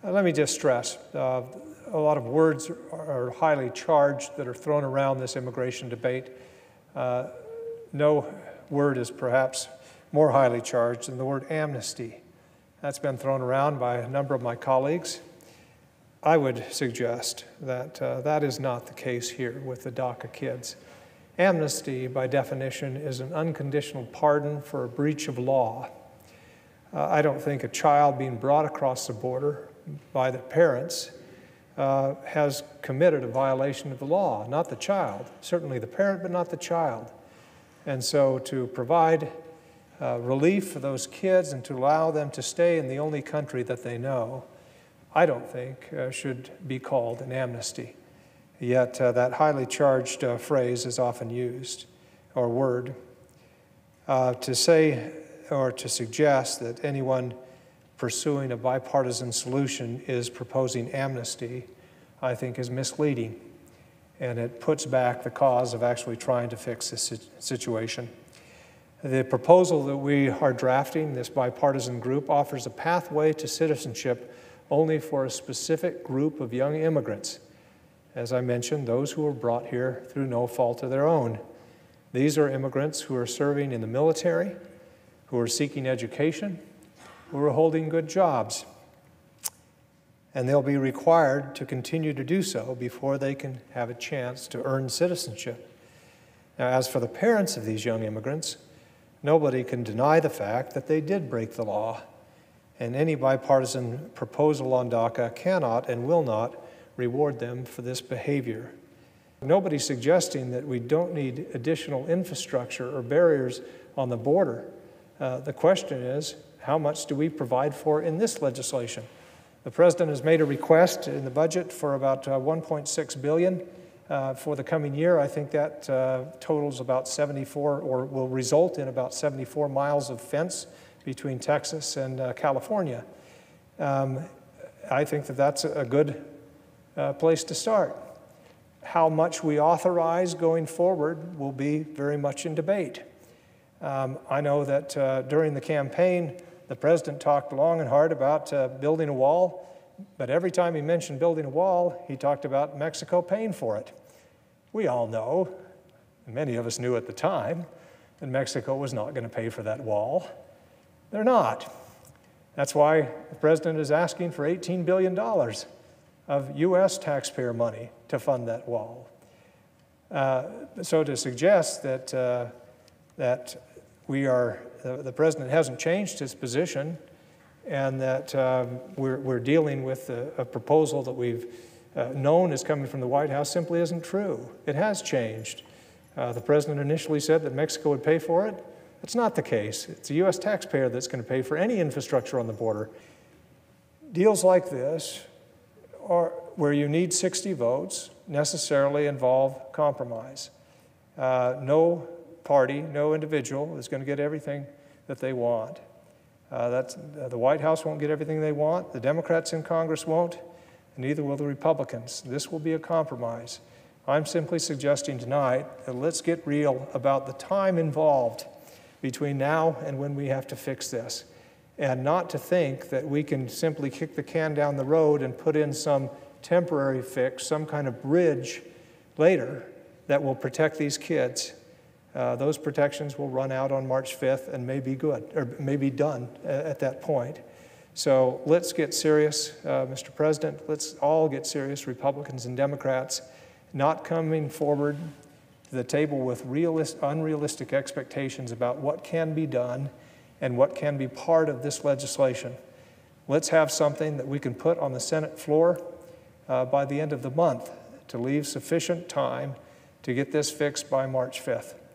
Let me just stress, a lot of words are highly charged that are thrown around this immigration debate. No word is perhaps more highly charged than the word amnesty. That's been thrown around by a number of my colleagues. I would suggest that that is not the case here with the DACA kids. Amnesty, by definition, is an unconditional pardon for a breach of law. I don't think a child being brought across the border by the parents has committed a violation of the law, not the child. Certainly the parent, but not the child. And so to provide relief for those kids and to allow them to stay in the only country that they know, I don't think should be called an amnesty. Yet that highly charged phrase is often used, or word. To say or to suggest that anyone pursuing a bipartisan solution is proposing amnesty, I think is misleading. And it puts back the cause of actually trying to fix this situation. The proposal that we are drafting, this bipartisan group, offers a pathway to citizenship only for a specific group of young immigrants. As I mentioned, those who were brought here through no fault of their own. These are immigrants who are serving in the military, who are seeking education, who are holding good jobs. And they'll be required to continue to do so before they can have a chance to earn citizenship. Now, as for the parents of these young immigrants, nobody can deny the fact that they did break the law. And any bipartisan proposal on DACA cannot and will not reward them for this behavior. Nobody's suggesting that we don't need additional infrastructure or barriers on the border. The question is, how much do we provide for in this legislation? The President has made a request in the budget for about $1.6 billion for the coming year. I think that totals about 74, or will result in about 74 miles of fence between Texas and California. I think that that's a good place to start. How much we authorize going forward will be very much in debate. I know that during the campaign, the President talked long and hard about building a wall, but every time he mentioned building a wall, he talked about Mexico paying for it. We all know, many of us knew at the time, that Mexico was not going to pay for that wall. They're not. That's why the President is asking for $18 billion of U.S. taxpayer money to fund that wall. So to suggest that the President hasn't changed his position and that we're dealing with a proposal that we've known is coming from the White House simply isn't true. It has changed. The President initially said that Mexico would pay for it. That's not the case. It's the U.S. taxpayer that's going to pay for any infrastructure on the border. Deals like this, where you need 60 votes, necessarily involve compromise. No party, no individual is going to get everything that they want. The White House won't get everything they want, the Democrats in Congress won't, and neither will the Republicans. This will be a compromise. I'm simply suggesting tonight that let's get real about the time involved between now and when we have to fix this, and not to think that we can simply kick the can down the road and put in some temporary fix, some kind of bridge later that will protect these kids. Those protections will run out on March 5th and may be good, or may be done at that point. So let's get serious, Mr. President. Let's all get serious, Republicans and Democrats, not coming forward to the table with unrealistic expectations about what can be done and what can be part of this legislation. Let's have something that we can put on the Senate floor by the end of the month to leave sufficient time to get this fixed by March 5th.